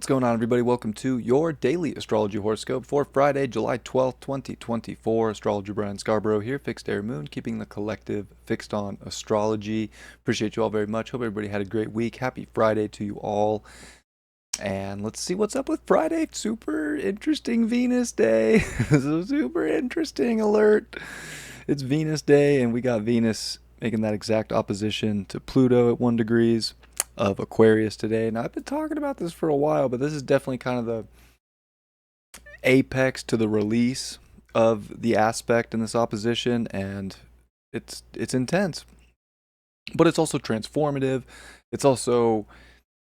What's going on, everybody? Welcome to your daily astrology horoscope for Friday, July 12th, 2024. Astrologer Brian Scarborough here, Fixed Air Moon, keeping the collective fixed on astrology. Appreciate you all very much. Hope everybody had a great week. Happy Friday to you all. And let's see what's up with Friday. Super interesting Venus Day. This is a super interesting alert. It's Venus Day, and we got Venus making that exact opposition to Pluto at 1 degrees of Aquarius today. And I've been talking about this for a while, but this is definitely kind of the apex to the release of the aspect in this opposition, and it's intense. But it's also transformative. It's also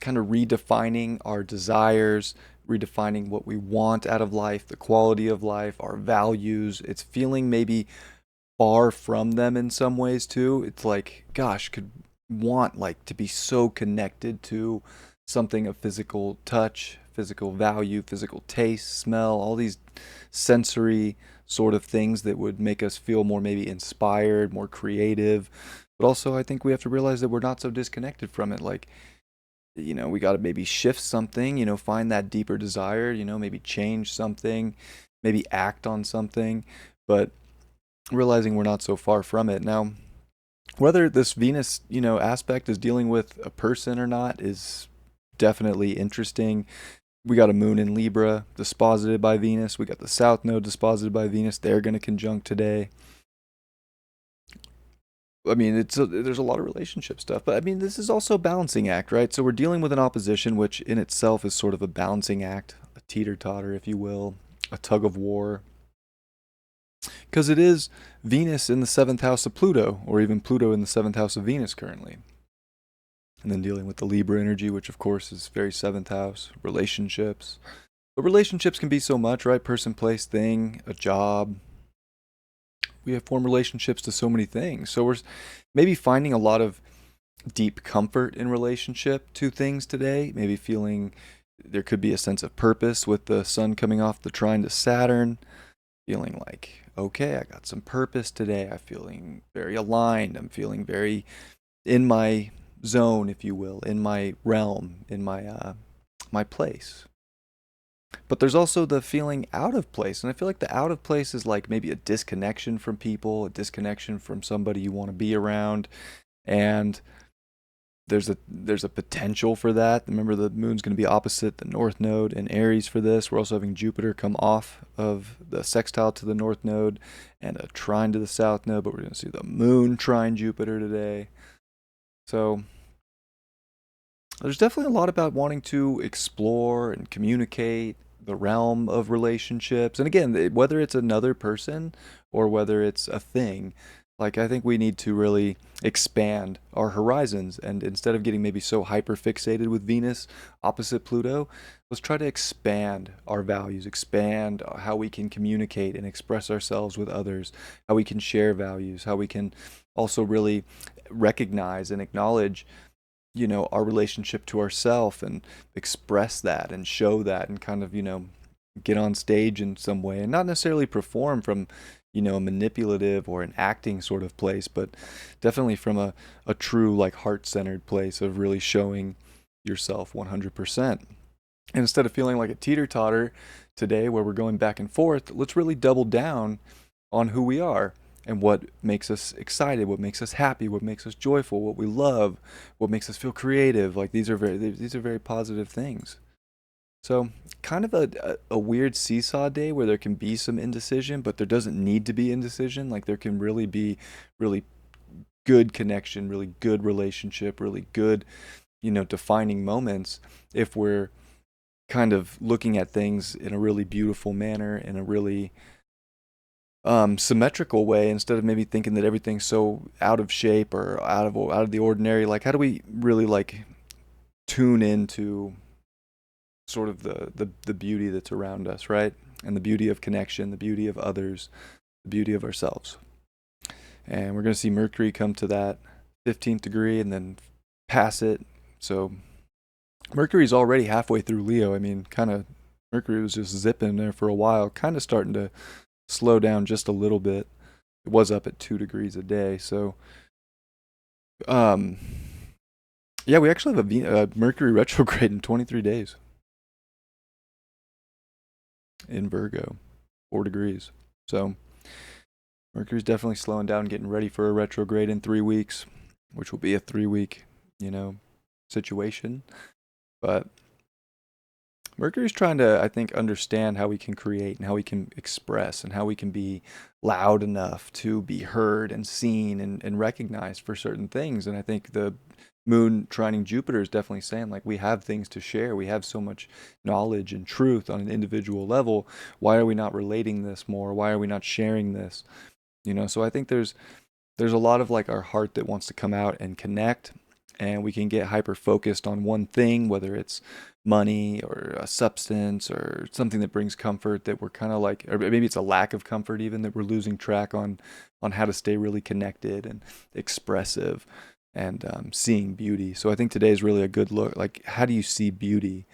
kind of redefining our desires, redefining what we want out of life, the quality of life, our values. It's feeling maybe far from them in some ways too. It's like, gosh, could want like to be so connected to something of physical touch, physical value, physical taste, smell, all these sensory sort of things that would make us feel more maybe inspired, more creative. But also I think we have to realize that we're not so disconnected from it. Like, we got to maybe shift something, find that deeper desire, maybe change something, maybe act on something, but realizing we're not so far from it. Now, whether this Venus, aspect is dealing with a person or not is definitely interesting. We got a moon in Libra disposited by Venus. We got the South Node disposited by Venus. They're going to conjunct today. I mean, there's a lot of relationship stuff, but I mean, this is also a balancing act, right? So we're dealing with an opposition, which in itself is sort of a balancing act, a teeter-totter, if you will, a tug of war, because it is Venus in the seventh house of Pluto, or even Pluto in the seventh house of Venus currently. And then dealing with the Libra energy, which of course is very seventh house, relationships. But relationships can be so much, right? Person, place, thing, a job. We have formed relationships to so many things. So we're maybe finding a lot of deep comfort in relationship to things today. Maybe feeling there could be a sense of purpose with the sun coming off the trine to Saturn. Feeling like, okay, I got some purpose today. I'm feeling very aligned. I'm feeling very in my zone, if you will, in my realm, in my place. But there's also the feeling out of place, and I feel like the out of place is like maybe a disconnection from people, a disconnection from somebody you want to be around, and there's a potential for that. Remember, the moon's going to be opposite the north node in Aries for this. We're also having Jupiter come off of the sextile to the north node and a trine to the south node, but we're going to see the moon trine Jupiter today. So there's definitely a lot about wanting to explore and communicate the realm of relationships. And again, whether it's another person or whether it's a thing, like I think we need to really expand our horizons. And instead of getting maybe so hyper fixated with Venus opposite Pluto, let's try to expand our values, expand how we can communicate and express ourselves with others, how we can share values, how we can also really recognize and acknowledge our relationship to ourself and express that and show that and kind of, get on stage in some way and not necessarily perform from, a manipulative or an acting sort of place, but definitely from a true like heart-centered place of really showing yourself 100%. And instead of feeling like a teeter-totter today where we're going back and forth, let's really double down on who we are and what makes us excited, what makes us happy, what makes us joyful, what we love, what makes us feel creative. Like these are very positive things. So kind of a weird seesaw day where there can be some indecision, but there doesn't need to be indecision. Like there can really be really good connection, really good relationship, really good, defining moments if we're kind of looking at things in a really beautiful manner, in a really symmetrical way, instead of maybe thinking that everything's so out of shape or out of the ordinary. Like how do we really like tune into sort of the beauty that's around us, right? And the beauty of connection, the beauty of others, the beauty of ourselves. And we're going to see Mercury come to that 15th degree and then pass it. So Mercury's already halfway through Leo. I mean, kind of Mercury was just zipping there for a while, kind of starting to slow down just a little bit. It was up at 2 degrees a day. So yeah, we actually have a Mercury retrograde in 23 days. in Virgo, 4 degrees. So Mercury's definitely slowing down, getting ready for a retrograde in 3 weeks, which will be a 3 week, you know, situation. But Mercury's trying to, I think, understand how we can create and how we can express and how we can be loud enough to be heard and seen and recognized for certain things. And I think the moon trining Jupiter is definitely saying, like, we have things to share. We have so much knowledge and truth on an individual level. Why are we not relating this more? Why are we not sharing this? So I think there's a lot of like our heart that wants to come out and connect, and we can get hyper focused on one thing, whether it's money or a substance or something that brings comfort, that we're kind of like, or maybe it's a lack of comfort even, that we're losing track on how to stay really connected and expressive and seeing beauty. So I think today is really a good look, like, how do you see beauty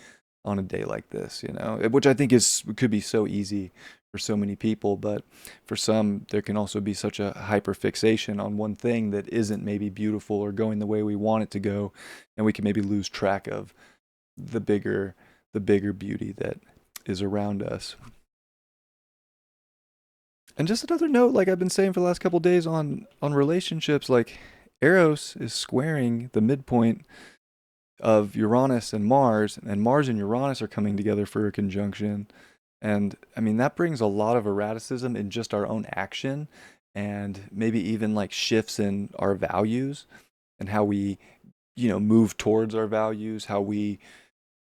on a day like this, which I think is could be so easy for so many people, but for some there can also be such a hyper fixation on one thing that isn't maybe beautiful or going the way we want it to go, and we can maybe lose track of the bigger the bigger beauty that is around us. And just another note, like I've been saying for the last couple days on relationships, like Eros is squaring the midpoint of Uranus and Mars and Uranus are coming together for a conjunction. And I mean, that brings a lot of erraticism in just our own action, and maybe even like shifts in our values and how we, move towards our values, how we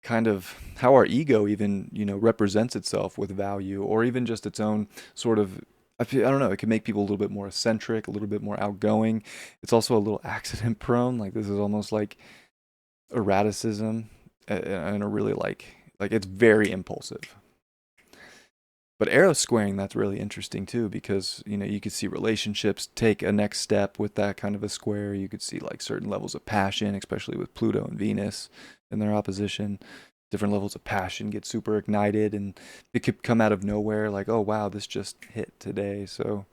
how our ego even, represents itself with value, or even just its own sort of, I don't know, it can make people a little bit more eccentric, a little bit more outgoing. It's also a little accident prone. Like this is almost like erraticism, and a really like it's very impulsive. But arrow squaring, that's really interesting too, because you could see relationships take a next step with that kind of a square. You could see like certain levels of passion, especially with Pluto and Venus in their opposition. Different levels of passion get super ignited, and it could come out of nowhere, like, oh wow, this just hit today. So,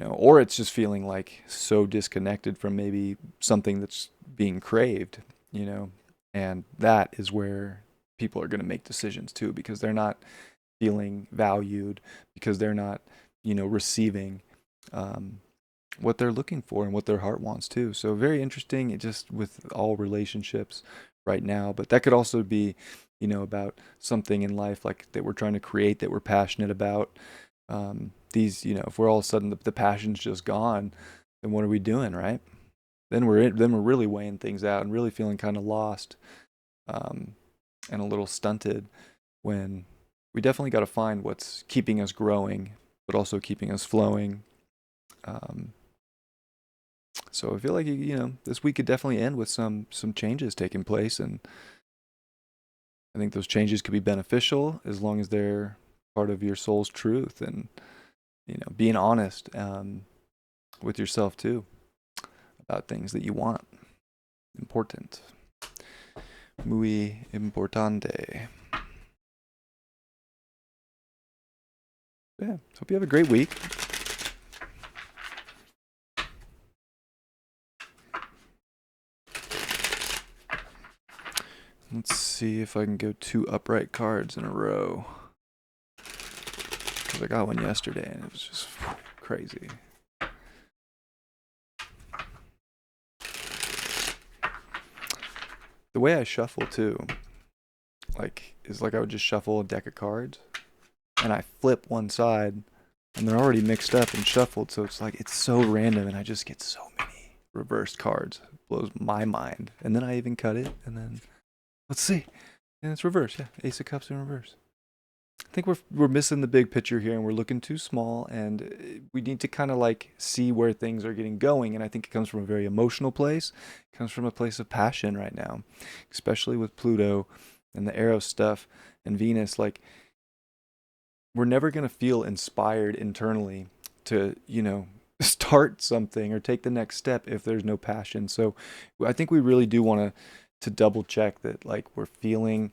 or it's just feeling like so disconnected from maybe something that's being craved, you know, and that is where people are going to make decisions too, because they're not feeling valued, because they're not, receiving um, what they're looking for and what their heart wants too. So very interesting, just with all relationships right now. But that could also be, about something in life like that we're trying to create, that we're passionate about. If we're all of a sudden the passion's just gone, then what are we doing, right? Then we're really weighing things out and really feeling kind of lost, um, and a little stunted, when we definitely got to find what's keeping us growing, but also keeping us flowing. Um, so I feel like this week could definitely end with some changes taking place, and I think those changes could be beneficial as long as they're part of your soul's truth, and being honest with yourself too about things that you want. Important. Muy importante. Yeah. Hope you have a great week. Let's see if I can go 2 upright cards in a row, because I got one yesterday and it was just crazy. The way I shuffle too, is like I would just shuffle a deck of cards, and I flip one side, and they're already mixed up and shuffled, so it's like it's so random, and I just get so many reversed cards. It blows my mind. And then I even cut it, and then let's see, and it's reversed. Yeah, Ace of Cups in reverse. I think we're missing the big picture here, and we're looking too small, and we need to kind of like see where things are getting going. And I think it comes from a very emotional place. It comes from a place of passion right now, especially with Pluto and the arrow stuff and Venus. Like, we're never going to feel inspired internally to, start something or take the next step if there's no passion. So I think we really do want to double check that, like, we're feeling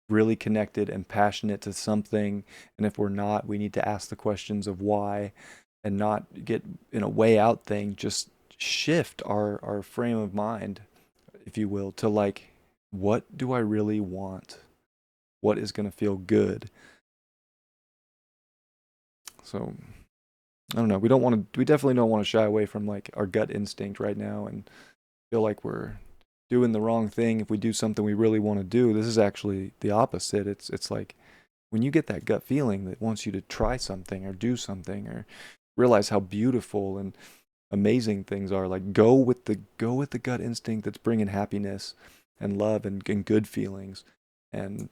really connected and passionate to something. And if we're not, we need to ask the questions of why, and not get in a way out thing. Just shift our frame of mind, if you will, to like, what do I really want? What is going to feel good? So I don't know. We don't want to. We definitely don't want to shy away from like our gut instinct right now and feel like we're doing the wrong thing if we do something we really want to do. This is actually the opposite. It's like when you get that gut feeling that wants you to try something or do something or realize how beautiful and amazing things are, like go with the gut instinct that's bringing happiness and love and good feelings, and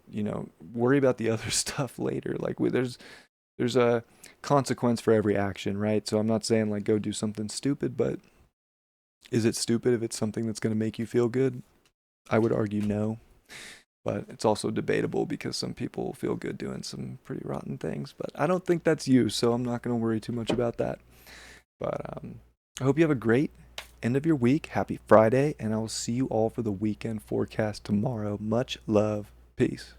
worry about the other stuff later. Like there's a consequence for every action, right? So I'm not saying like go do something stupid, but is it stupid if it's something that's going to make you feel good? I would argue no, but it's also debatable because some people feel good doing some pretty rotten things. But I don't think that's you, so I'm not going to worry too much about that. But I hope you have a great end of your week. Happy Friday, and I will see you all for the weekend forecast tomorrow. Much love. Peace.